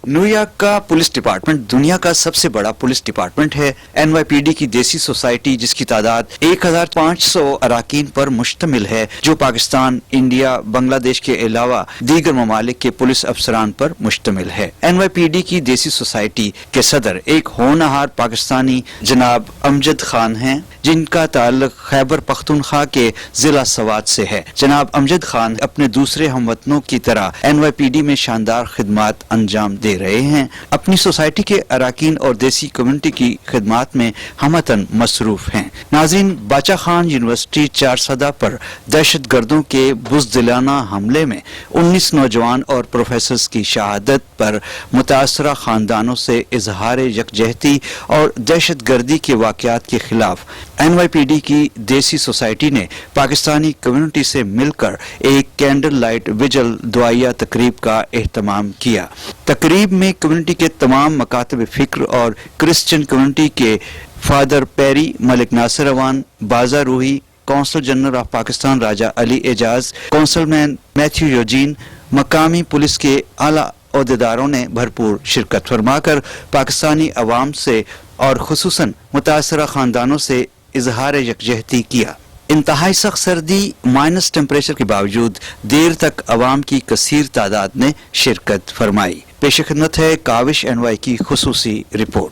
New York का police department दुनिया का सबसे बड़ा पुलिस डिपार्टमेंट है। NYPD की देसी सोसाइटी, जिसकी तादाद 1500 अरकान पर मुश्तमिल है, जो पाकिस्तान, इंडिया, बांग्लादेश के अलावा दीगर ममालिक के पुलिस अफसरान पर मुश्तमिल है। NYPD की देसी सोसाइटी के सदर एक होनहार पाकिस्तानी जनाब अमजद खान हैं, जिनका ताल्लुक खैबर पख्तूनख्वा के जिला सवात से है। जनाब अमजद खान अपने दूसरे हमवतनों की तरह NYPD में शानदार खिदमात अंजाम दे रहे हैं। अपनी सोसाइटी के अरकान और देसी कम्युनिटी की खिदमात में हमतन मसरूफ हैं। नाज़रीन, बाचा खान यूनिवर्सिटी चारसदा पर दहशत गर्दों के बुज़दिलाना हमले में 19 नौजवान और प्रोफेसर्स की शहादत पर मुतासरा खानदानों से इजहार यकजहती और दहशत गर्दी के वाक़यात के खिलाफ NYPD की देसी सोसाइटी ने पाकिस्तानी कम्युनिटी से मिलकर एक कैंडल लाइट विजल दुआया तकरीब का एहतमाम किया। तकरीब में कम्युनिटी के तमाम मकातब फिक्र और क्रिश्चियन कम्युनिटी के फादर पेरी, मलिक नासिर अवान, बाजा Roohi, consul general of Pakistan Raja Ali Ejaz, councilman Matthew Eugene, मकामी पुलिस के आला ओहदेदारों ने भरपूर शिरकत फरमाकर पाकिस्तानी अवाम से और खुसूसन मुतासरा खानदानों से इजहार यकजहती किया। इंतहाई सख्त सर्दी, माइनस टेम्परेचर के बावजूद देर तक अवाम की कसीर तादाद ने शिरकत फरमाई। पेश खिदमत है काविश NY की खुसूसी रिपोर्ट।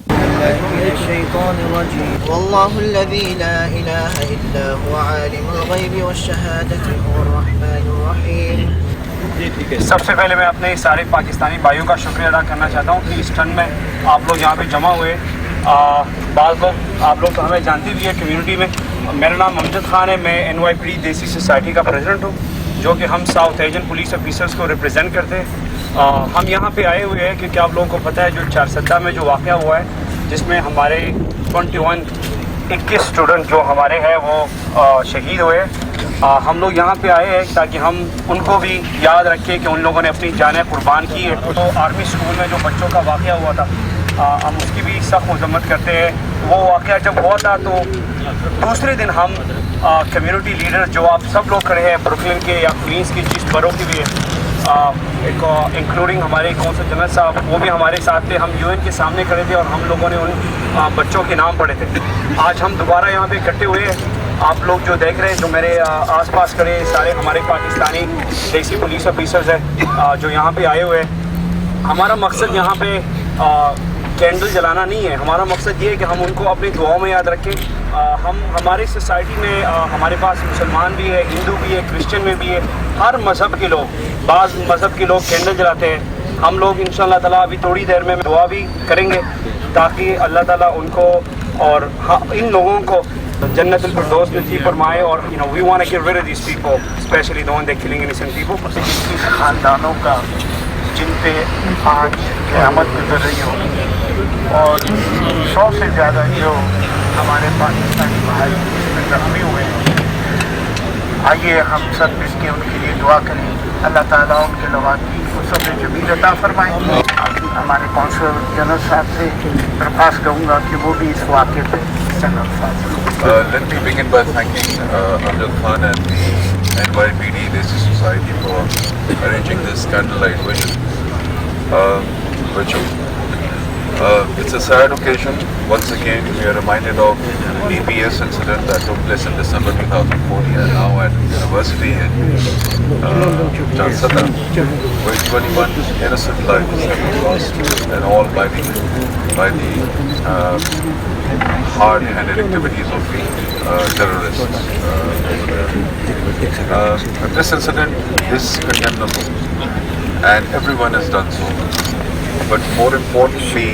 सबसे पहले मैं अपने सारे पाकिस्तानी भाइयों का शुक्रिया अदा करना चाहता हूँ कि इस ठंड में आप लोग यहाँ पे जमा हुए। बाज़ लोग आप लोग तो हमें जानते भी है कम्युनिटी में। मेरा नाम अमजद खान है, मैं NYPD देसी सोसाइटी का प्रेसिडेंट हूँ, जो कि हम साउथ एशियन पुलिस ऑफिसर्स को रिप्रेजेंट करते हैं। हम यहाँ पे आए हुए हैं क्योंकि आप लोगों को पता है जो चारसदा में जो वाक़या हुआ है, जिसमें हमारे 21 स्टूडेंट जो हमारे हैं वो शहीद हुए। हम लोग यहाँ पे आए हैं ताकि हम उनको भी याद रखें कि उन लोगों ने अपनी जानें कुर्बान की है। तो आर्मी स्कूल में जो बच्चों का वाक़या हुआ था, हम उसकी भी सख्त मजम्मत करते हैं। वो वाक़या जब हुआ था तो दूसरे दिन हम कम्युनिटी लीडर जो आप सब लोग खड़े हैं, ब्रुकलिन के या क्वींस के जिस बरों की भी है, एक इंक्लूडिंग हमारे कौंसल जनरल साहब, वो भी हमारे साथ थे। हम UN के सामने खड़े थे और हम लोगों ने उन बच्चों के नाम पढ़े थे। आज हम दोबारा यहाँ पे इकट्ठे हुए हैं। आप लोग जो देख रहे हैं, जो मेरे आसपास खड़े सारे हमारे पाकिस्तानी देसी पुलिस ऑफिसर्स हैं जो यहाँ पे आए हुए हैं। हमारा मकसद यहाँ पे कैंडल जलाना नहीं है। हमारा मकसद ये है कि हम उनको अपनी दुआओं में याद रखें। हम हमारी सोसाइटी में हमारे पास मुसलमान भी है, हिंदू भी है, क्रिश्चियन में भी है, हर मज़हब के लोग, बाज़ मज़हब के लोग कैंडल जलाते हैं। हम लोग इंशाअल्लाह ताला अभी थोड़ी देर में दुआ भी करेंगे ताकि अल्लाह ताला उनको और इन लोगों को जन्नतुल फिरदौस नसीब फरमाए। और we want to get rid of these people, especially the one that killing innocent people. खानदानों का जिन पे आज क़यामत गुजर रही हो और 100 से ज़्यादा जो हमारे पाकिस्तानी भाई इसमें ज़ख्मी हुए हैं, आइए हम सब मिलकर उनके लिए दुआ करें। अल्लाह ताला उनके लवाकी को सब जमील अता फरमाए। हमारे कौंसल जनरल साहब से दरख्वास्त करूँगा कि वो भी इस वाक़े पे जनरल साहब। Let me begin by thanking Amjad Khan and the NYPD Desi Society for arranging this candlelight vigil. It's a sad occasion. Once again, we are reminded of the EPS incident that took place in December 2014, and now at university in Charsada, where 21 innocent lives have been lost, and all by the hard-handed activities of the terrorists over there. This incident is condemnable, and everyone has done so. But more importantly,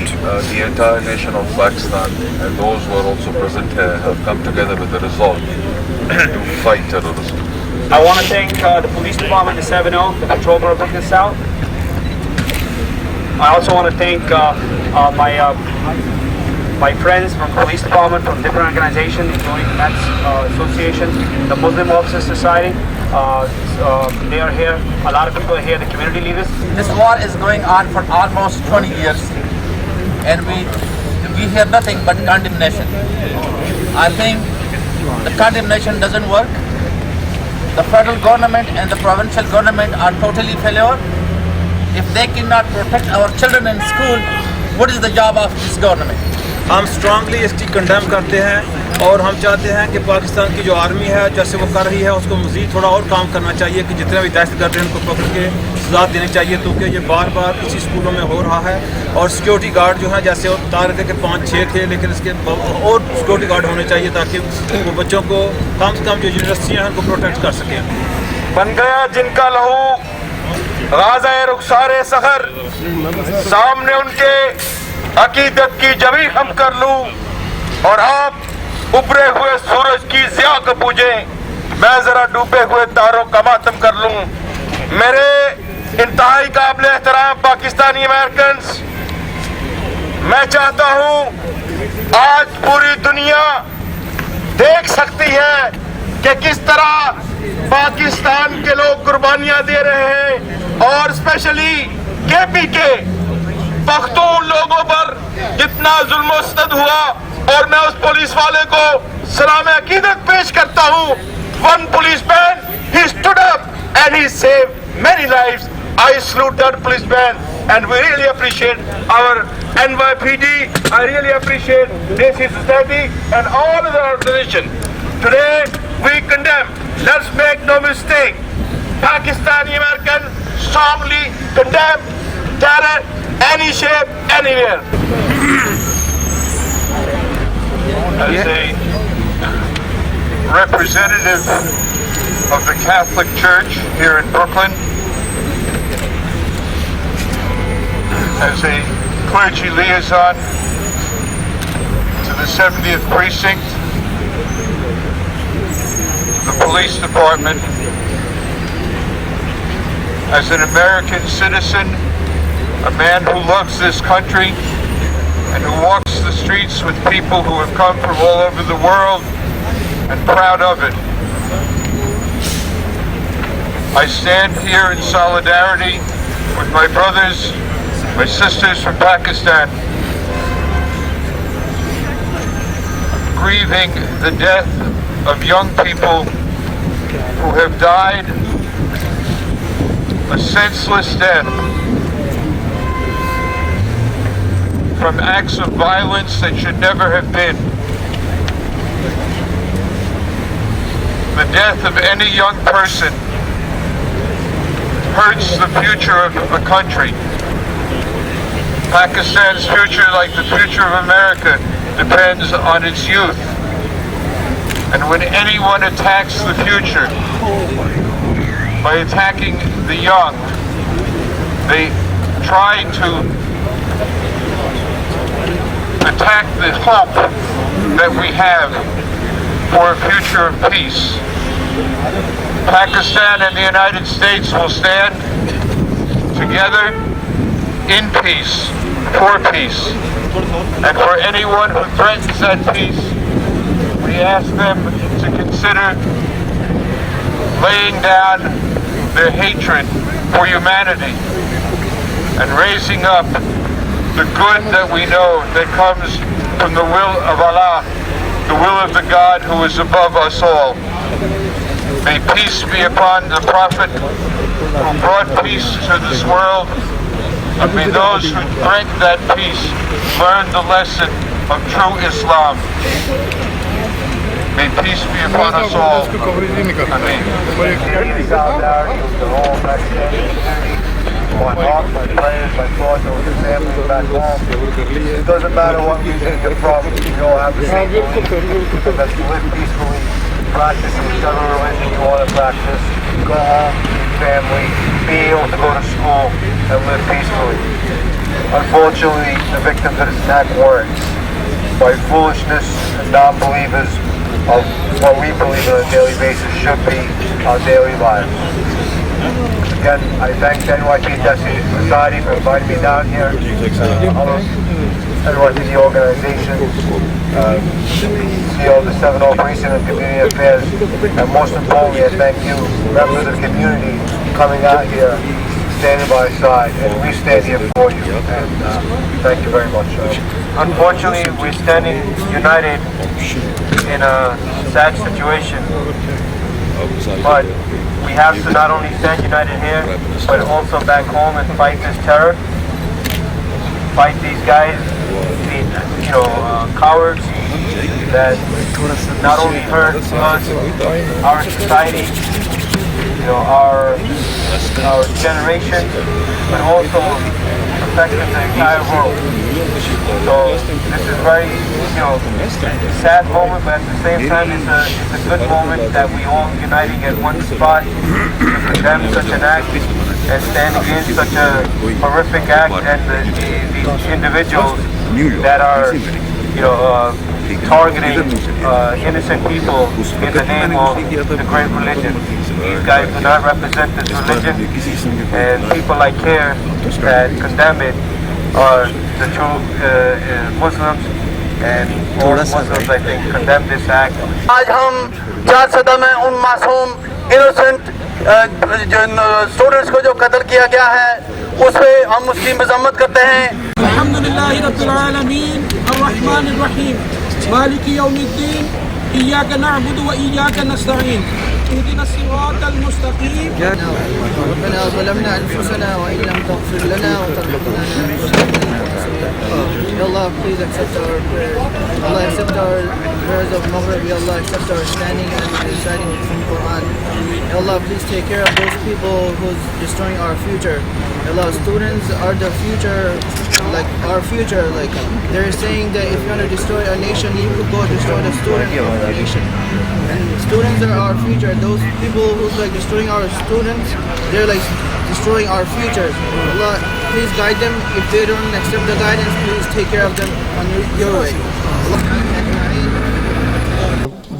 the entire nation of Pakistan and those who are also present here have come together with a resolve to fight terrorism. I want to thank the police department, the 7-0, the patrol group of the South. I also want to thank my friends from the police department, from different organizations, including the Nats Association, the Muslim Officers Society. They are here. A lot of people are here, the community leaders. This war is going on for almost 20 years, and we hear nothing but condemnation. I think the condemnation doesn't work. The federal government and the provincial government are totally failure. If they cannot protect our children in school, what is the job of this government? ہم strongly اس کی condemn کرتے ہیں اور ہم چاہتے ہیں کہ پاکستان کی جو آرمی ہے جیسے وہ کر رہی ہے اس کو مزید تھوڑا اور کام کرنا چاہیے کہ جتنے بھی دہشت گرد ہیں ان کو پکڑ کے سزا دینی چاہیے، کیونکہ یہ بار بار اسی اسکولوں میں ہو رہا ہے. اور سیکورٹی گارڈ جو ہیں جیسے وہ بتا رہے تھے کہ 5-6 تھے، لیکن اس کے اور سیکورٹی گارڈ ہونے چاہیے تاکہ وہ بچوں کو کم سے کم جو یونیورسٹیاں ہیں ان کو پروٹیکٹ کر سکیں. بن گیا جن کا لہو غازہ رخسار سحر، سامنے ان کے عقیدت کی جبی ہم کر لوں، اور آپ ابھرے ہوئے سورج کی ضیاء کو پوجیں، میں ذرا ڈوبے ہوئے تاروں کا ماتم کر لوں. میرے انتہائی قابل احترام پاکستانی امریکنز، میں چاہتا ہوں آج پوری دنیا دیکھ سکتی ہے کہ کس طرح پاکستان کے لوگ قربانیاں دے رہے ہیں، اور اسپیشلی کے پی کے پختون لوگوں پر جتنا ظلم و ستم ہوا. اور میں اس پولیس والے کو سلام عقیدت پیش کرتا ہوں. One policeman, he stood up and he saved many lives. I salute that policeman, and we really appreciate our NYPD. I really appreciate Desi Society and all other organizations. Today we condemn. Let's make no mistake. Pakistani American strongly condemn terror, any shape, anywhere. As a representative of the Catholic Church here in Brooklyn, as a clergy liaison to the 70th Precinct, the police department, as an American citizen, a man who loves this country and who walks the streets with people who have come from all over the world and proud of it. I stand here in solidarity with my brothers, my sisters from Pakistan, grieving the death of young people who have died a senseless death from acts of violence that should never have been. The death of any young person hurts the future of a country. Pakistan's future, like the future of America, depends on its youth. And when anyone attacks the future by attacking the young, they try to attack the hope that we have for a future of peace. Pakistan and the United States will stand together in peace, for peace. And for anyone who threatens that peace, we ask them to consider laying down their hatred for humanity and raising up the good that we know that comes from the will of Allah, the will of the God who is above us all. May peace be upon the Prophet who brought peace to this world, and may those who break that peace learn the lesson of true Islam. May peace be upon us all. Ameen. Solidarity with the whole Pakistani community. My heart, my prayers, my thoughts are with the family back home. It doesn't matter what region you're from, we all have the same belief. That's to live peacefully, practice whichever religion you want to practice, go home, family, be able to go to school, and live peacefully. Unfortunately, the victims of this attack weren't. By foolishness and non-believers of what we believe on a daily basis should be our daily lives. Again, I thank the NYPD Society for inviting me down here. NYPD organization, CEO of the 7-0 Precinct of Community Affairs, and most importantly, I thank you, members of the community, coming out here, standing by our side, and we stand here for you. And thank you very much. Unfortunately, we're standing united in a sad situation. But we have to not only stand united here, but also back home and fight this terror. Fight these guys, these cowards that not only hurt us, our society, our generation, but also affecting the entire world. So this is very, sad moment, but at the same time, it's a good moment that we all uniting at one spot to condemn such an act and stand against such a horrific act and these individuals that are, targeting innocent people in the name of the great religion. These guys do not represent this religion, and people like CARE that condemn it are the true Muslims, and all Muslims, I think, condemn this act. आज हम चार सदा में उन मासूम innocent students को जो कत्ल किया गया है उस पे हम उसकी मजम्मत करते हैं. अल्हम्दुलिल्लाहि रब्बिल आलमीन अर्रहमानिर रहीम मालिकी यौमिद्दीन इय्याका नअबुदु व इय्याका नस्तईन اهدنا الصراط المستقيم. ربنا ظلمنا أنفسنا وإن لم تغفر لنا وترحمنا Ya Allah, please accept our prayers. Allah, accept our prayers of Maghrib. Ya Allah, accept our standing and reciting from Quran. Ya Allah, please take care of those people who's destroying our future. Ya Allah, students are the future, like our future. Like they're saying that if you want to destroy a nation, you could go destroy the student of the nation. And students are our future. Those people who's like destroying our students, they're like destroying our future. Allah, please guide them. If they don't accept the guidance, please take care of them on your way.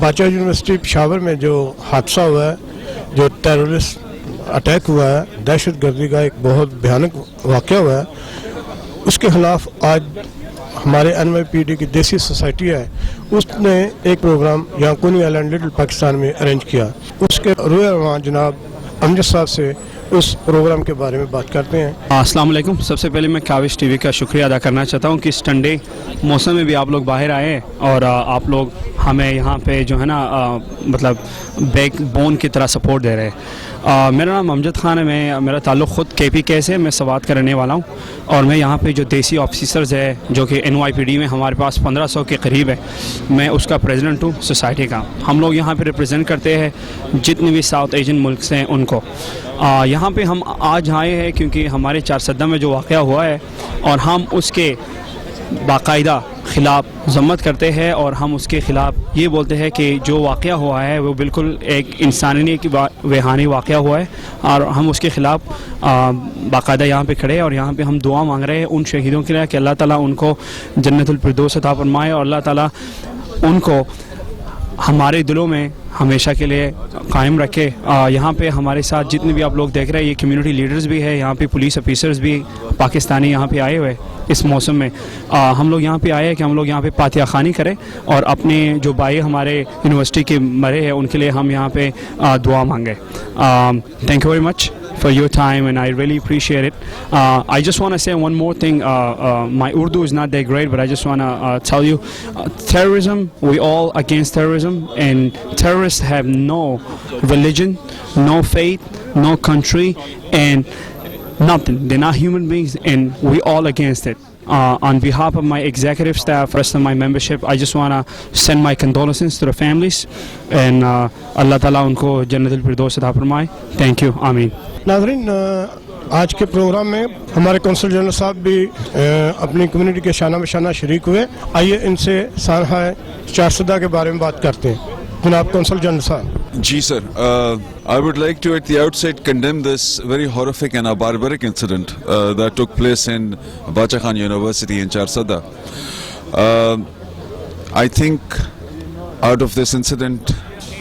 बाचा university Peshawar में जो हादसा हुआ है, जो terrorist attack हुआ है, दहशत गर्दी का एक बहुत भयानक वाक़या हुआ है, उसके ख़िलाफ़ आज हमारे NYPD की देसी सोसाइटी है, उसने एक प्रोग्राम यहाँ कोनी आइलैंड लिटिल पाकिस्तान में अरेंज किया. उसके रुआ जनाब अमजद साहब से उस प्रोग्राम के बारे में बात करते हैं. अस्सलाम वालेकुम. सबसे पहले मैं काविश टीवी का शुक्रिया अदा करना चाहता हूँ कि इस ठंडे मौसम में भी आप लोग बाहर आए हैं और आप लोग हमें यहाँ पे जो है ना मतलब बैक बोन की तरह सपोर्ट दे रहे हैं. मेरा नाम अमजद ख़ान है, मेरा ताल्लुक़ ख़ुद KPK से, मैं सवात का रहने वाला हूँ और मैं यहाँ पे जो देसी ऑफिसर्स है जो कि NYPD में हमारे पास 1500 के करीब है, मैं उसका प्रेसिडेंट हूँ सोसाइटी का. हम लोग यहाँ पे रिप्रेजेंट करते हैं जितने भी साउथ एशियन मुल्क से हैं उनको. यहाँ पे हम आज आए हैं क्योंकि हमारे चारसद्दा में जो वाक़या हुआ है और हम उसके बाकायदा ख़िलाफ़ ज़म्मत करते हैं और हम उसके ख़िलाफ़ ये बोलते हैं कि जो वाक़या हुआ है वो बिल्कुल एक इंसानी की बेहानी वाक़या हुआ है और हम उसके ख़िलाफ़ बाकायदा यहाँ पे खड़े हैं और यहाँ पे हम दुआ मांग रहे हैं उन शहीदों के लिए कि अल्लाह ताला उनको जन्नतुल फिरदौस अता फरमाए और अल्लाह ताला उनको हमारे दिलों में हमेशा के लिए कायम रखे. यहाँ पे हमारे साथ जितने भी आप लोग देख रहे हैं ये कम्युनिटी लीडर्स भी है, यहाँ पे पुलिस ऑफिसर्स भी पाकिस्तानी यहाँ पे आए हुए इस मौसम में. हम लोग यहाँ पे आए हैं कि हम लोग यहाँ पे फातिहा खानी करें और अपने जो भाई हमारे यूनिवर्सिटी के मरे हैं उनके लिए हम यहाँ पे दुआ मांगे. Thank you very much for your time and I really appreciate it. I just want to say one more thing. My Urdu is not that great, but I just want to tell you, terrorism, we all against terrorism, and terrorists have no religion, no faith, no country, and nothing. They're not human beings, and we all against it. On behalf of my executive staff, rest of my membership, I just want to send my condolences to the families and Allah Ta'ala उनको जन्नतुल फिरदौस अता फरमाए. Thank you. आमीन. नाज़रीन, आज के programme में हमारे consul general साहब भी अपनी कम्युनिटी के शाना बशाना शरीक हुए. आइए इनसे सानहा चारसदा के बारे में बात करते हैं. जनाब कौंसल जनरल साहब. जी sir, I would like to at the outset condemn this very horrific and a barbaric incident that took place in Bacha Khan University in Charsada. I think out of this incident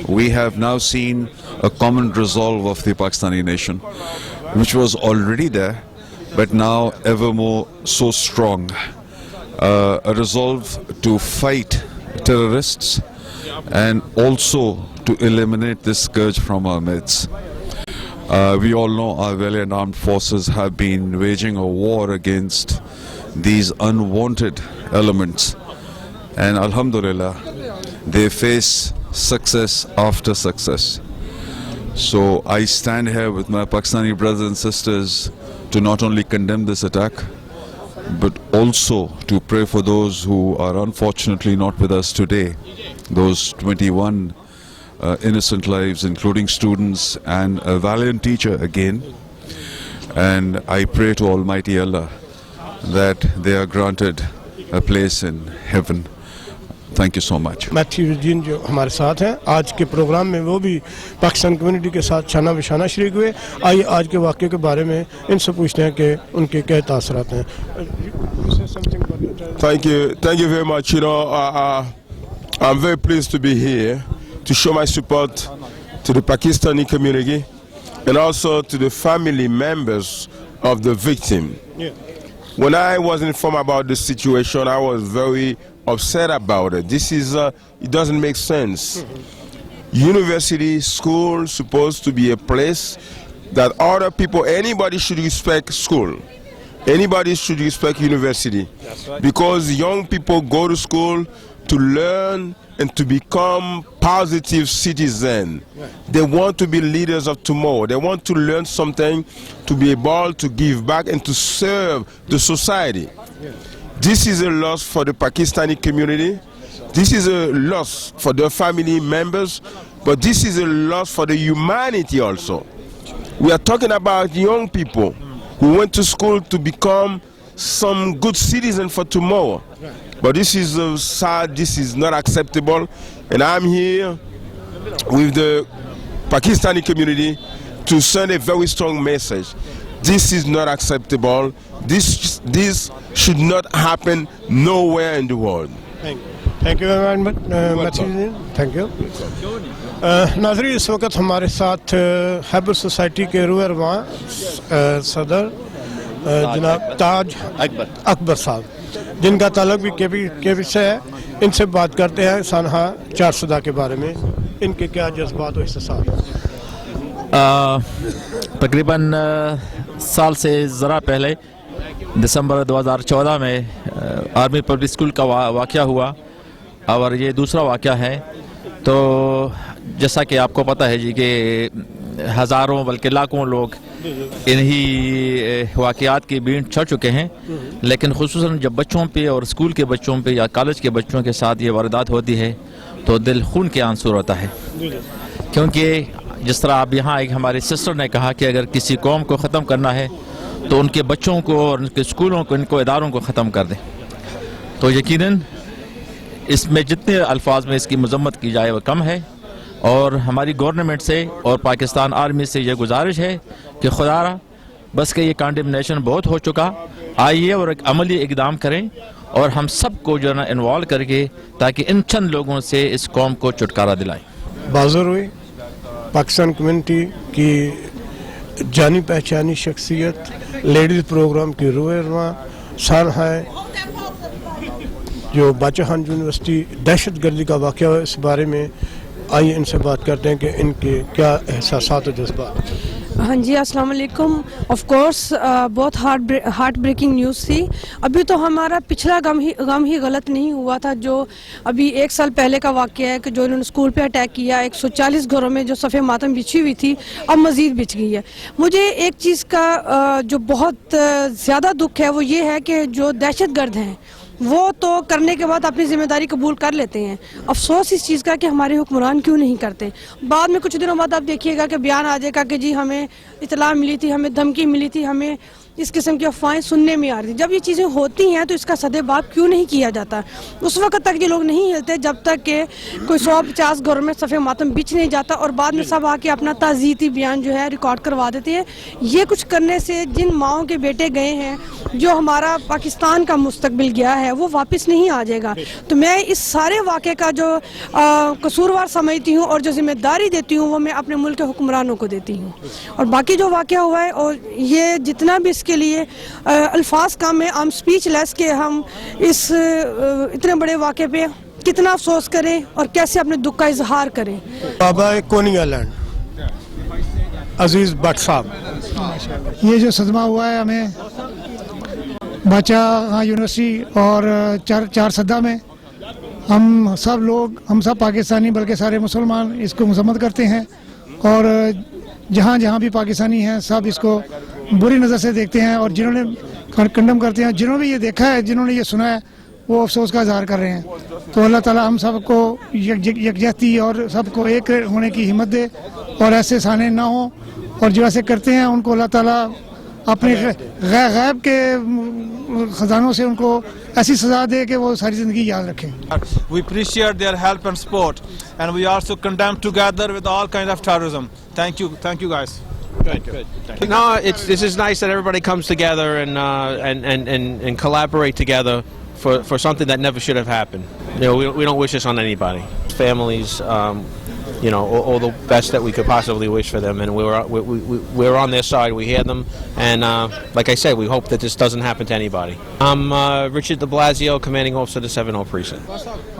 we have now seen a common resolve of the Pakistani nation, which was already there but now ever more so strong. A resolve to fight terrorists and also to eliminate this scourge from our midst. We all know our valiant armed forces have been waging a war against these unwanted elements, and alhamdulillah they face success after success. So I stand here with my Pakistani brothers and sisters to not only condemn this attack, but also to pray for those who are unfortunately not with us today, those 21 innocent lives, including students and a valiant teacher again. And I pray to Almighty Allah that they are granted a place in heaven. Thank you so much. Matthew gene जो हमारे साथ हैं आज के programme में, वो भी Pakistan community के साथ शाना बिशाना शरीक हुए। आइए आज के वाक़े के बारे में इनसे पूछते हैं कि उनके क्या तासरात हैं। Thank you very much. You know, I'm very pleased to be here to show my support to the Pakistani community and also to the family members of the victim. Yeah. When I was informed about the situation, I was very upset about it. It doesn't make sense. University, school, supposed to be a place that other people, anybody should respect school. Anybody should respect university. That's right. Because young people go to school to learn and to become positive citizens. Yeah. They want to be leaders of tomorrow. They want to learn something to be able to give back and to serve the society. Yeah. This is a loss for the Pakistani community. This is a loss for their family members, but this is a loss for the humanity also. We are talking about young people who went to school to become some good citizen for tomorrow. But this is sad, this is not acceptable, and I'm here with the Pakistani community to send a very strong message. This is not acceptable. This should not happen nowhere in the world. Thank you very much, Matthew. Thank you. नाज़रीन, इस वक्त हमारे साथ Haber society के रूह रवां सदर जनाब ताज अकबर साहब, जिनका ताल्लुक भी केबी से है। इनसे बात करते हैं सानहा चारसदा के बारे में, इनके क्या जज्बात और एहसास हैं। तकरीबन साल से ज़रा पहले दिसंबर 2014 में आर्मी पब्लिक स्कूल का वाक़या हुआ और ये दूसरा वाक़या है। तो जैसा कि आपको पता है जी कि हज़ारों बल्कि लाखों लोग इन्हीं वाक़यात की भीड़ चढ़ चुके हैं, लेकिन ख़ुसूसन जब बच्चों पे और स्कूल के बच्चों पे या कॉलेज के बच्चों के साथ ये वारदात होती है तो दिल खून के आंसू होता है। क्योंकि जिस तरह आप यहाँ एक हमारे सिस्टर ने कहा कि अगर किसी कौम को ख़त्म करना है तो उनके बच्चों को और उनके स्कूलों को, इनको इदारों को ख़त्म कर दें। तो यकीनन इसमें जितने अल्फाज में इसकी मजम्मत की जाए वो कम है, और हमारी गवर्नमेंट से और पाकिस्तान आर्मी से ये गुजारिश है कि खुदारा बस के ये कंडेमनेशन बहुत हो चुका, आइए और एक अमली इक़दाम करें और हम सबको जो है ना इन्वॉल्व करके ताकि इन चंद लोगों से इस कौम को छुटकारा दिलाएं। बाज़र हुई पाकिस्तान कम्युनिटी की जानी पहचानी शख्सियत, लेडीज़ प्रोग्राम की रूह रवां सानहा जो बादशाह यूनिवर्सिटी दहशत गर्दी का वाक़या है, इस बारे में आइए इनसे बात करते हैं कि इनके क्या एहसासात और जज्बात। हाँ जी, अस्सलाम वालेकुम। ऑफ कोर्स बहुत हार्ट ब्रेकिंग न्यूज़ थी। अभी तो हमारा पिछला गम ही गलत नहीं हुआ था, जो अभी 1 साल पहले का वाक़या है कि जो इन्होंने स्कूल पे अटैक किया, 140 घरों में जो सफ़े मातम बिछी हुई थी अब मज़ीद बिछ गई है। मुझे एक चीज़ का जो बहुत ज़्यादा दुख है वो ये है कि जो दहशतगर्द हैं वो तो करने के बाद अपनी जिम्मेदारी कबूल कर लेते हैं। अफसोस इस चीज़ का कि हमारे हुक्मरान क्यों नहीं करते। बाद में कुछ दिनों बाद आप देखिएगा कि बयान आ जाएगा कि जी हमें इतला मिली थी, हमें धमकी मिली थी, हमें इस किस्म की अफवाहें सुनने में आ रही थी। जब ये चीज़ें होती हैं तो इसका सदेबाब क्यों नहीं किया जाता। उस वक्त तक ये लोग नहीं हिलते जब तक कि कोई 150 घरों में सफ़े मातम बिछ नहीं जाता, और बाद में सब आके अपना ताज़ीती बयान जो है रिकॉर्ड करवा देते हैं। ये कुछ करने से जिन माओं के बेटे गए हैं, जो हमारा पाकिस्तान का मुस्तकबिल गया है, वो वापस नहीं आ जाएगा। तो मैं इस सारे वाक़े का जो कसूरवार समझती हूँ और जो जिम्मेदारी देती हूँ वो मैं अपने मुल्क के हुक्मरानों को देती हूँ। और बाकी जो वाक़या हुआ है और ये जितना भी के लिए अल्फाज कम है, हम स्पीचलेस के हम इस इतने बड़े वाक़े पे कितना अफसोस करें और कैसे अपने दुख का इजहार करें। बाबा कोनियालैंड अजीज भट्ट साहब, ये जो सदमा हुआ है हमें बादशाह यूनिवर्सिटी और चारसदा में, हम सब पाकिस्तानी बल्कि सारे मुसलमान इसको मजम्मत करते हैं। और जहाँ जहाँ भी पाकिस्तानी हैं सब इसको बुरी नज़र से देखते हैं और जिन्होंने कंडम करते हैं, जिन्होंने भी ये देखा है, जिन्होंने ये सुना है, वो अफसोस का इजहार कर रहे हैं। तो अल्लाह ताला हम सबको यकजहती और सबको एक होने की हिम्मत दे और ऐसे साने ना हो, और जो ऐसे करते हैं उनको अल्लाह ताला अपने गैब के खजानों से उनको ऐसी सजा दे कि वो सारी ज़िंदगी याद रखें। We appreciate their help and support, and we also condemn together with all kinds of terrorism. Thank you guys. Good. No, this is nice that everybody comes together and collaborate together for something that never should have happened. You know, we don't wish this on anybody. Families, you know, all the best that we could possibly wish for them, and we're on their side. We hear them, and like I said, we hope that this doesn't happen to anybody. I'm Richard de Blasio, commanding officer of the 70 Precinct.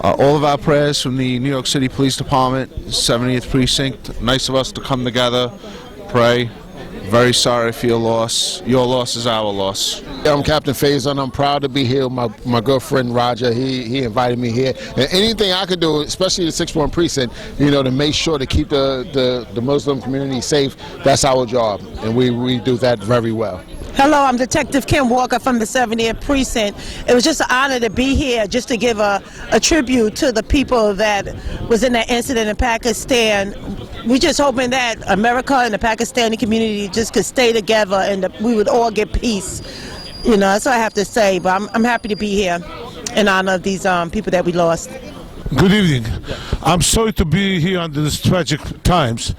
All of our prayers from the New York City Police Department, 70th Precinct. Nice of us to come together, pray. Very sorry for your loss. Your loss is our loss. I'm Captain Faison. I'm proud to be here with my girlfriend Raja. He invited me here. And anything I could do, especially the 6th Precinct, you know, to make sure to keep the Muslim community safe, that's our job. And we do that very well. Hello, I'm Detective Kim Walker from the 70th Precinct. It was just an honor to be here just to give a tribute to the people that was in that incident in Pakistan. We're just hoping that America and the Pakistani community just could stay together and that we would all get peace. You know, that's what I have to say, but I'm happy to be here in honor of these people that we lost. Good evening. I'm sorry to be here under these tragic times.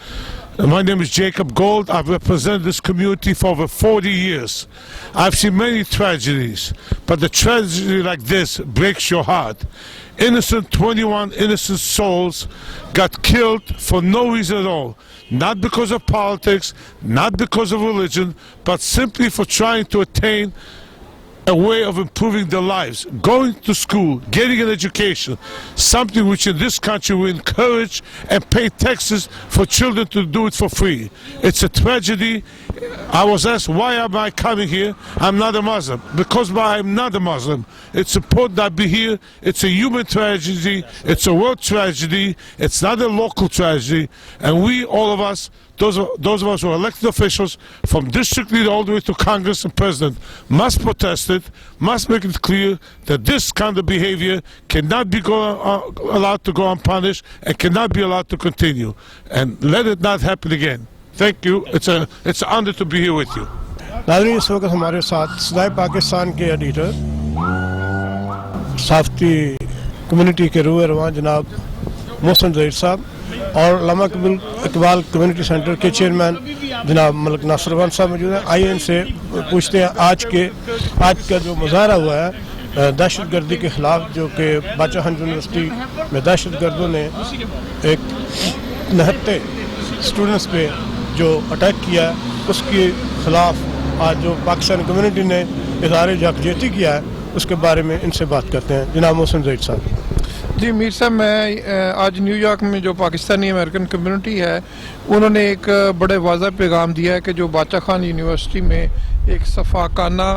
My name is Jacob Gold. I've represented this community for over 40 years. I've seen many tragedies, but the tragedy like this breaks your heart. 21 innocent souls got killed for no reason at all. Not because of politics, not because of religion, but simply for trying to attain a way of improving their lives, going to school, getting an education, something which in this country we encourage and pay taxes for children to do it for free. It's a tragedy. I was asked, why am I coming here? I'm not a Muslim. Because I'm not a Muslim. It's important I be here. It's a human tragedy. It's a world tragedy. It's not a local tragedy. And we, all of us, those of us who are elected officials, from district leader all the way to Congress and President, must protest it, must make it clear that this kind of behavior cannot be allowed to go unpunished and cannot be allowed to continue. And let it not happen again. Thank you. It's an honor to be here with you. नाज़रीन, इस वक्त हमारे साथ सदाए पाकिस्तान के editor, साफ्ती community के रूह रवान जनाब मोहसिन ज़हीर साहब और अल्लामा इकबाल कम्युनिटी सेंटर के चेयरमैन जनाब मलिक नासिर अफगान साहब मौजूद हैं। आइए इनसे पूछते हैं आज का जो मुजाहरा हुआ है दहशत गर्दी के ख़िलाफ़, जो कि बादशाह यूनिवर्सिटी में दहशत गर्दों ने एक निहत्ते स्टूडेंट्स पे जो अटैक किया उसके ख़िलाफ़ आज जो पाकिस्तानी कम्युनिटी ने इज़हार यकजहती किया है उसके बारे में इनसे बात करते हैं। जनाब मोहसिन ज़हीर साहब। जी मीर साहब, मैं आज न्यूयॉर्क में जो पाकिस्तानी अमेरिकन कम्युनिटी है उन्होंने एक बड़े वाज़ह पैगाम दिया है कि जो बादशाह खान यूनिवर्सिटी में एक सफाकाना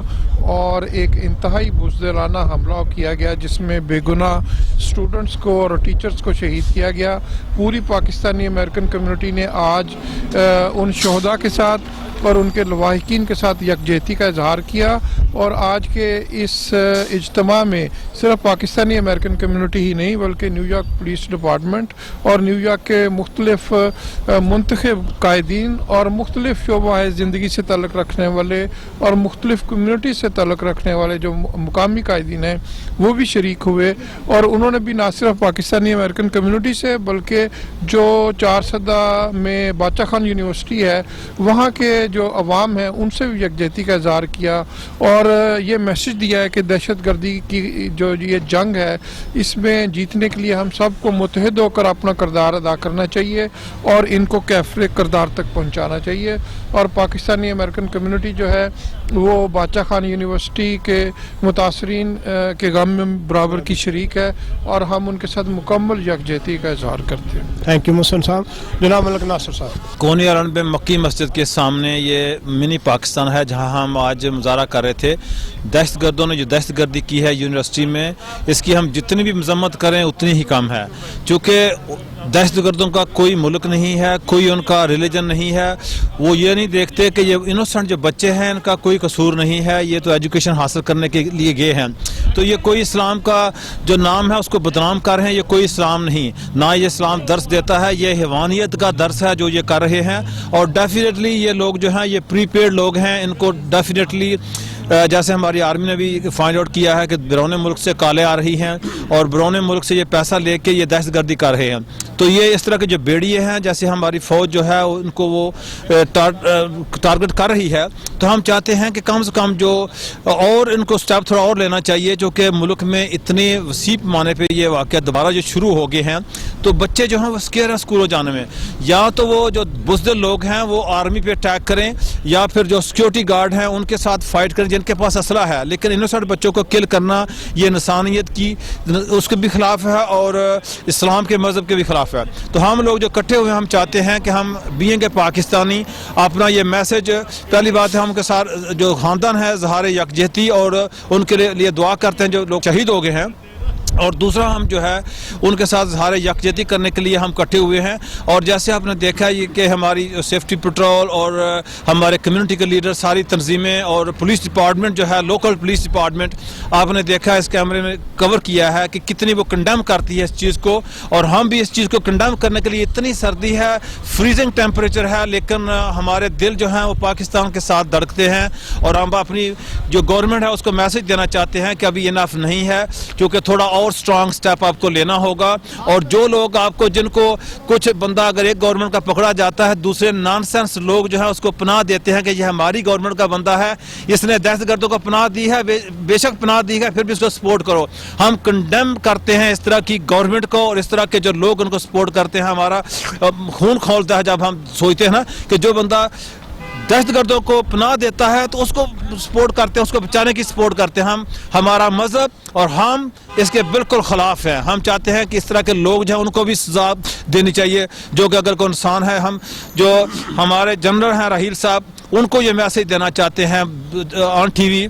और एक इंतहाई बुज़दिलाना हमला किया गया जिसमें बेगुनाह स्टूडेंट्स को और टीचर्स को शहीद किया गया। पूरी पाकिस्तानी अमेरिकन कम्युनिटी ने आज उन शहदा के साथ और उनके लवाहिकीन के साथ यकजहती का इजहार किया और आज के इस इज्तिमा में सिर्फ पाकिस्तानी अमेरिकन कम्युनिटी ही नहीं बल्कि न्यूयॉर्क पुलिस डिपार्टमेंट और न्यूयॉर्क के मुख्तलिफ मुंतखब कायदीन और मुख्तलिफ शोबा ज़िंदगी से तल्लुक़ रखने वाले और मुख्तलिफ कम्युनिटी से तल्लुक़ रखने वाले जो मुकामी कायदीन हैं वो भी शरीक हुए और उन्होंने भी ना सिर्फ पाकिस्तानी अमेरिकन कम्युनिटी से बल्कि जो 4 सदा में बादशाह खान यूनिवर्सिटी है वहाँ के जो अवाम हैं उनसे भी यकजहती का इजहार किया और ये मैसेज दिया है कि दहशत गर्दी की जो ये जंग है इसमें जीतने के लिए हम सबको मुत्तहिद होकर अपना किरदार अदा करना चाहिए और इनको कैफरे किरदार तक पहुँचाना चाहिए। और पाकिस्तानी अमेरिकन कम्युनिटी जो है वो बादशाह खान यूनिवर्सिटी के मुतासरीन के गम में बराबर की शरीक है और हम उनके साथ मुकम्मल यकजहती का इजहार करते हैं। थैंक यू मोहसिन साहब। जनाब मलिक नासिर साहब। कोनिया रन पे मक्की मस्जिद के सामने ये मिनी पाकिस्तान है जहां हम आज मुजाहरा कर रहे थे। दहशतगर्दों ने जो दहशतगर्दी की है यूनिवर्सिटी में इसकी हम जितनी भी मजम्मत करें उतनी ही कम है, क्योंकि दहशत गर्दों का कोई मुल्क नहीं है, कोई उनका रिलीजन नहीं है। वो ये नहीं देखते कि ये इनोसेंट जो बच्चे हैं इनका कोई कसूर नहीं है, ये तो एजुकेशन हासिल करने के लिए गए हैं। तो ये कोई इस्लाम का जो नाम है उसको बदनाम कर रहे हैं, ये कोई इस्लाम नहीं, ना ये इस्लाम दर्स देता है, ये हैवानियत का दर्स है जो ये कर रहे हैं। और डेफिनेटली ये लोग जो हैं ये प्रीपेड लोग हैं, इनको डेफिनेटली जैसे हमारी आर्मी ने भी फाइंड आउट किया है कि बैरून मुल्क से काले आ रही हैं और बैरून मुल्क से ये पैसा लेके ये दहशतगर्दी कर रहे हैं। तो ये इस तरह के जो बेड़िए हैं, जैसे हमारी फ़ौज जो है उनको वो टारगेट कर रही है। तो हम चाहते हैं कि कम से कम जो और इनको स्टेप थोड़ा और लेना चाहिए, जो कि मुल्क में इतने वसी पैमाने पे ये वाक़या दोबारा जो शुरू हो गए हैं, तो बच्चे जो हैं वो स्केयर हैं स्कूलों जाने में। या तो वो जो बुज़दिल लोग हैं वो आर्मी पे अटैक करें, या फिर जो सिक्योरिटी गार्ड हैं उनके साथ फाइट करें जिनके पास असला है। लेकिन इनोसेंट बच्चों को किल करना ये इंसानियत की उसके भी खिलाफ है और इस्लाम के मज़हब के भी खिलाफ है। तो हम लोग जो इकट्ठे हुए हम चाहते हैं कि हम बीइंग ए पाकिस्तानी अपना ये मैसेज, पहली बात है हम के साथ जो खानदान है ज़हार यकजहती और उनके लिए दुआ करते हैं जो लोग शहीद हो गए हैं, और दूसरा हम जो है उनके साथ ज़हार यकजहती करने के लिए हम इकट्ठे हुए हैं। और जैसे आपने देखा ये कि हमारी सेफ्टी पेट्रोल और हमारे कम्युनिटी के लीडर, सारी तंजीमें और पुलिस डिपार्टमेंट जो है, लोकल पुलिस डिपार्टमेंट, आपने देखा इस कैमरे में कवर किया है कि कितनी वो कंडेम करती है इस चीज़ को। और हम भी इस चीज़ को कंडेम करने के लिए, इतनी सर्दी है, फ्रीजिंग टेम्परेचर है, लेकिन हमारे दिल जो हैं वो पाकिस्तान के साथ धड़कते हैं। और हम अपनी जो गवर्नमेंट है उसको मैसेज देना चाहते हैं कि अभी इनफ नहीं है, क्योंकि थोड़ा और स्ट्रॉन्ग स्टेप आपको लेना होगा। और जो लोग आपको, जिनको कुछ बंदा अगर एक गवर्नमेंट का पकड़ा जाता है, दूसरे नॉनसेंस लोग जो है उसको पनाह देते हैं कि ये हमारी गवर्नमेंट का बंदा है, इसने दहशतगर्दों को पनाह दी है, बेशक पनाह दी है, फिर भी उसको सपोर्ट करो। हम कंडेम करते हैं इस तरह की गवर्नमेंट को, और इस तरह के जो लोग उनको सपोर्ट करते हैं। हमारा खून खौलता है जब हम सोचते हैं ना कि जो बंदा दहशतगर्दों को पनाह देता है तो उसको सपोर्ट करते हैं, उसको बचाने की सपोर्ट करते हैं। हम, हमारा मजहब और हम इसके बिल्कुल खिलाफ हैं। हम चाहते हैं कि इस तरह के लोग जो हैं उनको भी सजा देनी चाहिए, जो कि अगर कोई इंसान है। हम जो हमारे जनरल हैं राहील साहब, उनको ये मैसेज देना चाहते हैं ऑन टीवी।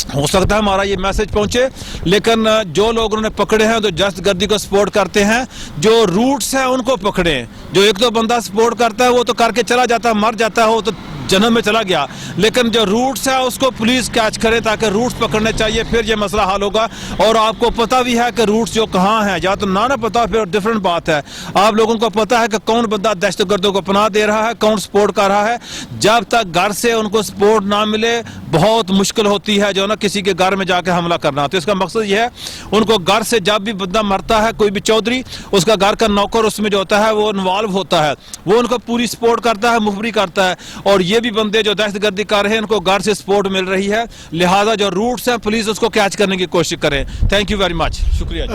हो सकता है हमारा ये मैसेज पहुंचे, लेकिन जो लोग उन्होंने पकड़े हैं, जो दहशतगर्दी को सपोर्ट करते हैं, जो रूट्स हैं उनको पकड़े। जो एक दो बंदा सपोर्ट करता है वो तो करके चला जाता है, मर जाता है, वो तो जन्म में चला गया। लेकिन जो रूट्स है उसको पुलिस कैच करे, ताकि रूट्स पकड़ने चाहिए, फिर ये मसला हल होगा। और आपको पता भी है कि रूट्स जो कहाँ हैं, या तो ना पता फिर डिफरेंट बात है। आप लोगों को पता है कि कौन बंदा दहशतगर्दों को पनाह दे रहा है, कौन सपोर्ट कर रहा है। जब तक घर से उनको सपोर्ट ना मिले बहुत मुश्किल होती है जो ना किसी के घर में जाके हमला करना। तो इसका मकसद ये है, उनको घर से जब भी बंदा मरता है, कोई भी चौधरी, उसका घर का नौकर उसमें जो होता है वो इन्वॉल्व होता है, वो उनको पूरी सपोर्ट करता है, मुखबरी करता है। और ये भी बंदे जो दहशतगर्दी कर रहे हैं उनको घर से सपोर्ट मिल रही है, लिहाजा जो रूट्स हैं पुलिस उसको कैच करने की कोशिश करें। थैंक यू वेरी मच, शुक्रिया।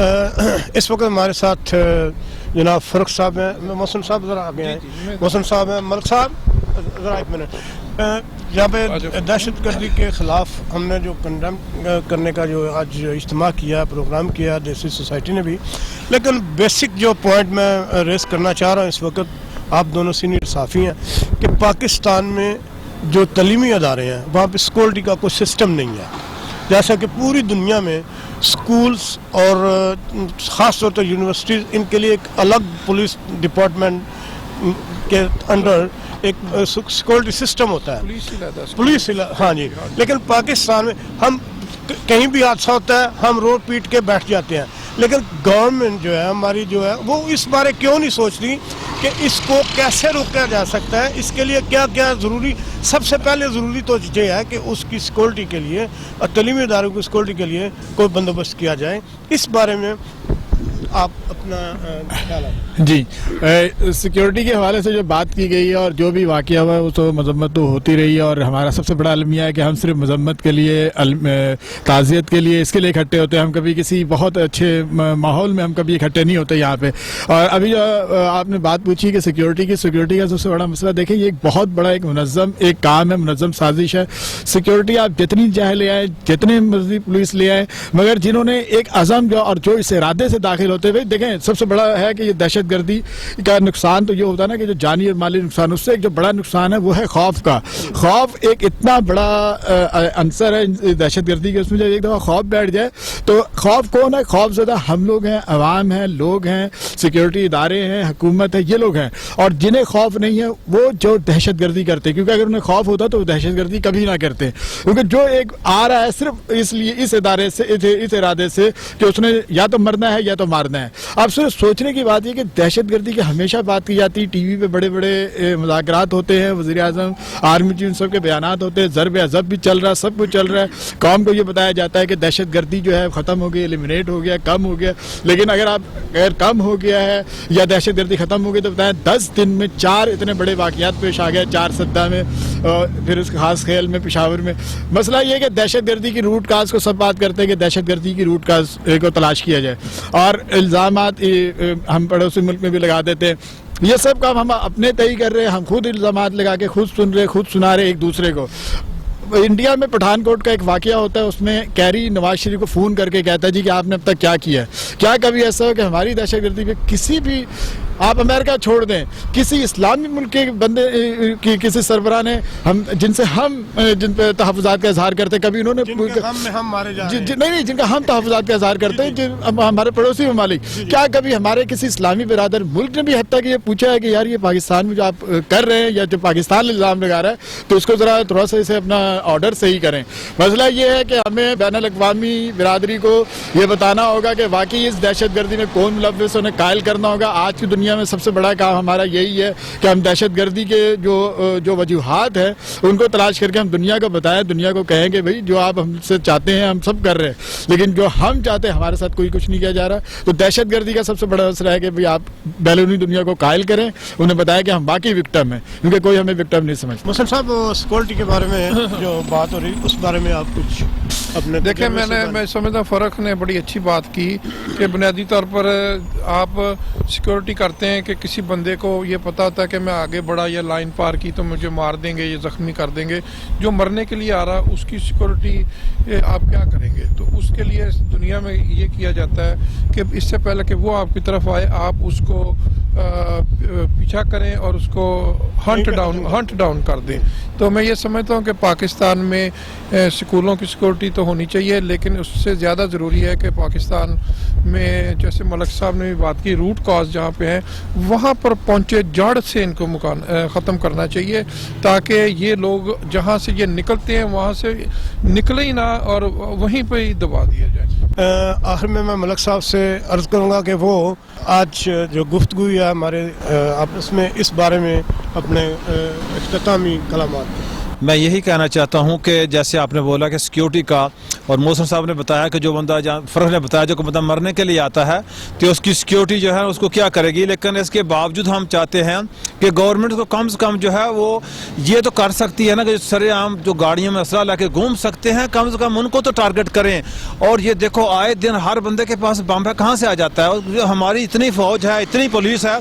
इस वक्त हमारे साथ जनाब फरुख साहब हैं, मोहसिन साहब जरा आगे हैं, मोहसिन साहब हैं, मलिक साहब जरा एक मिनट। यहाँ पे दहशतगर्दी के खिलाफ हमने जो कंडेम करने का जो आज इज्तिमा किया, प्रोग्राम किया देसी सोसाइटी ने भी, लेकिन बेसिक जो पॉइंट मैं रेस करना चाह रहा हूँ इस वक्त, आप दोनों सीनियर साफ़ी हैं, कि पाकिस्तान में जो तलीमी अदारे हैं वहाँ पे सिक्योरिटी का कोई सिस्टम नहीं है। जैसा कि पूरी दुनिया में स्कूल्स और ख़ास तौर पर यूनिवर्सिटीज़, इनके लिए एक अलग पुलिस डिपार्टमेंट के अंडर एक सिक्योरिटी सिस्टम होता है, पुलिस, हाँ जी। लेकिन पाकिस्तान में हम कहीं भी हादसा होता है हम रोड पीट के बैठ जाते हैं, लेकिन गवर्नमेंट जो है हमारी जो है वो इस बारे क्यों नहीं सोच रही कि इसको कैसे रोका जा सकता है, इसके लिए क्या क्या ज़रूरी। सबसे पहले ज़रूरी तो ये है कि उसकी सिक्योरिटी के लिए और तलीमी इदारों की सिक्योरिटी के लिए कोई बंदोबस्त किया जाए। इस बारे में आप अपना ख्याल है जी। सिक्योरिटी के हवाले से जो बात की गई है और जो भी वाक़या हुआ है वो तो मजम्मत तो होती रही है, और हमारा सबसे बड़ा अलमिया है कि हम सिर्फ मजम्मत के लिए, ताज़ियत के लिए, इसके लिए इकट्ठे होते हैं। हम कभी किसी बहुत अच्छे माहौल में हम कभी इकट्ठे नहीं होते यहाँ पे। और अभी जो आपने बात पूछी कि सिक्योरिटी का सबसे बड़ा मसला, देखिए ये एक बहुत बड़ा एक मुनज़्ज़म एक काम है, मुनज़्ज़म साजिश है। सिक्योरिटी आप जितनी चाहे ले आए, जितने मर्जी पुलिस ले आए, मगर जिन्होंने एक अज़म जो और जो इस इरादे से दाखिल होते हैं। भाई देखें, सबसे बड़ा है कि ये दहशत गर्दी का नुकसान तो ये होता है ना कि जो जानी और माली नुकसान, उससे एक जो बड़ा नुकसान है वो है खौफ का। खौफ एक इतना बड़ा अंसर है दहशत गर्दी के, उसमें जब एक दफ़ा खौफ बैठ जाए तो खौफ कौन है? खौफ ज़्यादा हम लोग हैं, अवाम हैं, लोग हैं, सिक्योरिटी इदारे हैं, हुकूमत है, ये लोग हैं। और जिन्हें खौफ नहीं है वो जो दहशत गर्दी करते हैं, क्योंकि अगर उन्हें खौफ होता तो वो दहशत गर्दी कभी ना करते, क्योंकि जो एक आ रहा है सिर्फ इसलिए इस इदारे से, इस इरादे से कि उसने या तो मरना है या तो मारना है। अब सिर्फ सोचने की बात है कि दहशत गर्दी की हमेशा बात की जाती है, टीवी पे बड़े बड़े मुज़ाकरात होते हैं, वज़ीर आज़म, आर्मी चीफ, सबके बयानात होते हैं, ज़रब अज़ब भी चल रहा है, सब कुछ चल रहा है, कौम को ये बताया जाता है कि दहशत गर्दी जो है ख़त्म हो गई, एलिमिनेट हो गया, कम हो गया। लेकिन अगर कम हो गया है या दहशत गर्दी ख़त्म हो गई तो बताएं 10 दिन में 4 इतने बड़े वाक़यात पेश आ गए, 4 सद्दा में, फिर उस खास खेल में, पेशावर में। मसला ये है कि दहशत गर्दी की रूट काज को सब बात करते हैं कि दहशत गर्दी की रूट काज को तलाश किया जाए, और इल्ज़ामात हम पड़ोसी मुल्क में भी लगा देते हैं। ये सब काम हम अपने तय कर रहे हैं, हम खुद इल्ज़ामात लगा के खुद सुन रहे, खुद सुना रहे एक दूसरे को। इंडिया में पठानकोट का एक वाकया होता है, उसमें कैरी नवाज शरीफ को फ़ोन करके कहता है जी कि आपने अब तक क्या किया है। क्या कभी ऐसा हो कि हमारी दहशत गर्दी पे किसी भी, आप अमेरिका छोड़ दें, किसी इस्लामी मुल्क के बंदे की किसी सरबराह ने जिन पे तहफ़्फ़ुज़ात का इजहार करते, कभी उन्होंने हम मारे जा रहे हैं। नहीं, जिनका हम तहफ़्फ़ुज़ात का इजहार करते हैं, हमारे पड़ोसी ममालिक, क्या कभी हमारे किसी इस्लामी बिरादर मुल्क ने भी हद तक ये पूछा है कि यार ये पाकिस्तान में जो आप कर रहे हैं या जो पाकिस्तान इल्ज़ाम लगा रहा है तो इसको ज़रा थोड़ा सा इसे अपना ऑर्डर सही करें। मसला ये है कि हमें बैनुल अक़वामी बिरादरी को ये बताना होगा कि वाकई इस दहशत गर्दी में कौन मुलव्विस, उन्हें कायल करना होगा। आज की दुनिया में सबसे बड़ा काम हमारा यही है कि हम दहशत गर्दी के जो वजूहात हैं उनको तलाश करके हम दुनिया को बताएं, दुनिया को कहें कि भाई जो आप हमसे चाहते हैं हम सब कर रहे हैं, लेकिन जो हम चाहते हैं हमारे साथ कोई कुछ नहीं किया जा रहा। तो दहशत गर्दी का सबसे बड़ा असर है कि भाई आप बैरूनी दुनिया को कायल करें, उन्हें बताएं कि हम वाकई विक्टिम हैं, क्योंकि कोई हमें विक्टिम नहीं समझता। मुसलमान साहब, सिक्योरिटी के बारे में जो बात हो रही उस बारे में आप कुछ अपने देखिए, मैं समझता फ़र्क ने बड़ी अच्छी बात की कि बुनियादी तौर पर आप सिक्योरिटी करते हैं कि किसी बंदे को ये पता होता है कि मैं आगे बढ़ा या लाइन पार की तो मुझे मार देंगे, ये ज़ख्मी कर देंगे। जो मरने के लिए आ रहा उसकी सिक्योरिटी आप क्या करेंगे? तो उसके लिए दुनिया में ये किया जाता है कि इससे पहले कि वो आपकी तरफ आए आप उसको पीछा करें और उसको हंट डाउन कर दें। तो मैं ये समझता हूँ कि पाकिस्तान में स्कूलों की सिक्योरिटी तो होनी चाहिए, लेकिन उससे ज़्यादा ज़रूरी है कि पाकिस्तान में, जैसे मलक साहब ने भी बात की, रूट कॉज जहाँ पे हैं वहाँ पर पहुँचे जड़ से इनको ख़त्म करना चाहिए, ताकि ये लोग जहाँ से ये निकलते हैं वहाँ से निकले ही ना और वहीं पर ही दबा दिया जाए। आखिर में मैं मलक साहब से अर्ज़ करूँगा कि वो आज जो गुफ्तगू है हमारे आपस में इस बारे में अपने इख्तितामी कलामात। मैं यही कहना चाहता हूँ कि जैसे आपने बोला कि सिक्योरिटी का, और मौसम साहब ने बताया कि जो बंदा, फ़र्क ने बताया जो बंदा मरने के लिए आता है तो उसकी सिक्योरिटी जो है उसको क्या करेगी। लेकिन इसके बावजूद हम चाहते हैं कि गवर्नमेंट को कम से कम जो है वो ये तो कर सकती है ना कि सरेआम जो गाड़ियों में असला ला के घूम सकते हैं, कम से कम उनको तो टारगेट करें। और ये देखो आए दिन हर बंदे के पास बम है, कहाँ से आ जाता है? हमारी इतनी फ़ौज है, इतनी पुलिस है,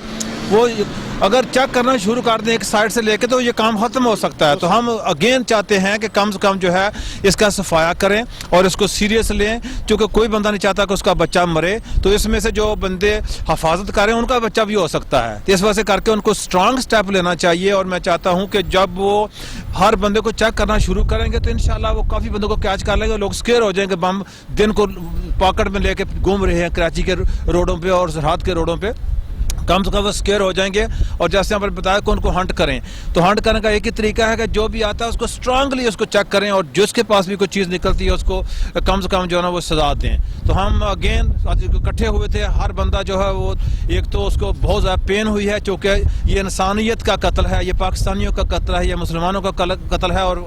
वो अगर चेक करना शुरू कर दें एक साइड से लेके तो ये काम ख़त्म हो सकता है। तो हम अगेन चाहते हैं कि कम से कम जो है इसका सफाया करें और इसको सीरियस लें, क्योंकि कोई बंदा नहीं चाहता कि उसका बच्चा मरे। तो इसमें से जो बंदे हफाजत करें उनका बच्चा भी हो सकता है, तो इस वजह से करके उनको स्ट्रांग स्टेप लेना चाहिए। और मैं चाहता हूँ कि जब वो हर बंदे को चेक करना शुरू करेंगे तो इंशाल्लाह वो काफ़ी बंदों को कैच कर लेंगे। लोग स्केयर हो जाएंगे, बम दिन को पॉकेट में लेके घूम रहे हैं कराची के रोडों पर और सरहद के रोडों पर, कम से कम वो स्केयर हो जाएंगे। और जैसे आपने बताया कि उनको हंट करें, तो हंट करने का एक ही तरीका है कि जो भी आता है उसको स्ट्रांगली उसको चेक करें और जिसके पास भी कोई चीज़ निकलती है उसको कम से कम जो है ना वो सजा दें। तो हम अगेन इकट्ठे हुए थे, हर बंदा जो है वो एक तो उसको बहुत ज़्यादा पेन हुई है क्योंकि ये इंसानियत का कत्ल है, ये पाकिस्तानियों का कत्ल है, ये मुसलमानों का कत्ल है और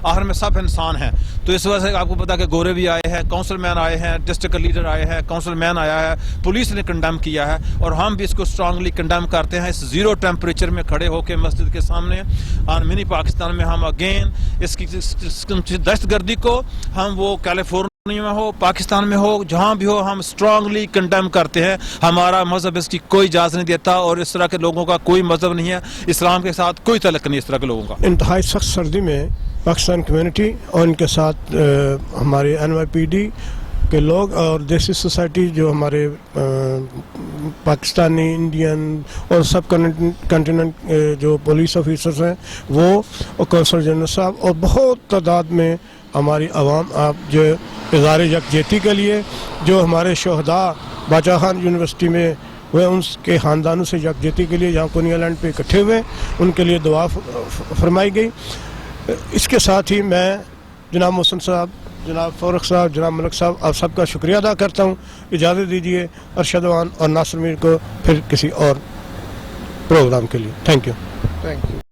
आखिर में सब इंसान हैं। तो इस वजह से आपको पता कि गोरे भी आए हैं, काउंसिल मैन आए हैं, डिस्ट्रिक्ट लीडर आए हैं, काउंसिल मैन आया है, पुलिस ने कंडेम किया है और हम भी इसको स्ट्रांगली कंडेम करते हैं। इस जीरो टेम्परेचर में खड़े होकर मस्जिद के सामने और मिनी पाकिस्तान में हम अगेन इसकी दहशतगर्दी को, हम वो कैलिफोर्निया में हो, पाकिस्तान में हो, जहाँ भी हो, हम स्ट्रांगली कंडेम करते हैं। हमारा मजहब इसकी कोई इजाज़त नहीं देता और इस तरह के लोगों का कोई मजहब नहीं है, इस्लाम के साथ कोई तल्लुक़ नहीं इस तरह के लोगों का। इंतहाई सख्त सर्दी में पाकिस्तान कम्युनिटी और इनके साथ हमारी NYPD کہ لوگ اور دیسی سوسائٹی جو ہمارے پاکستانی انڈین اور سب کنٹیننٹ جو پولیس آفیسرز ہیں وہ اور کونسل جنرل صاحب اور بہت تعداد میں ہماری عوام آپ جو اظہار یکجہتی کے لیے جو ہمارے شہداء باچا خان یونیورسٹی میں وہ ان کے خاندانوں سے یکجہتی کے لیے یہاں کونی آئلینڈ پہ اکٹھے ہوئے ان کے لیے دعا فرمائی گئی. اس کے ساتھ ہی میں جناب محسن صاحب, جناب فورق صاحب, جناب ملک صاحب آپ سب کا شکریہ ادا کرتا ہوں. اجازت دیجیے ارشد وان اور ناصر میر کو پھر کسی اور پروگرام کے لیے. Thank you.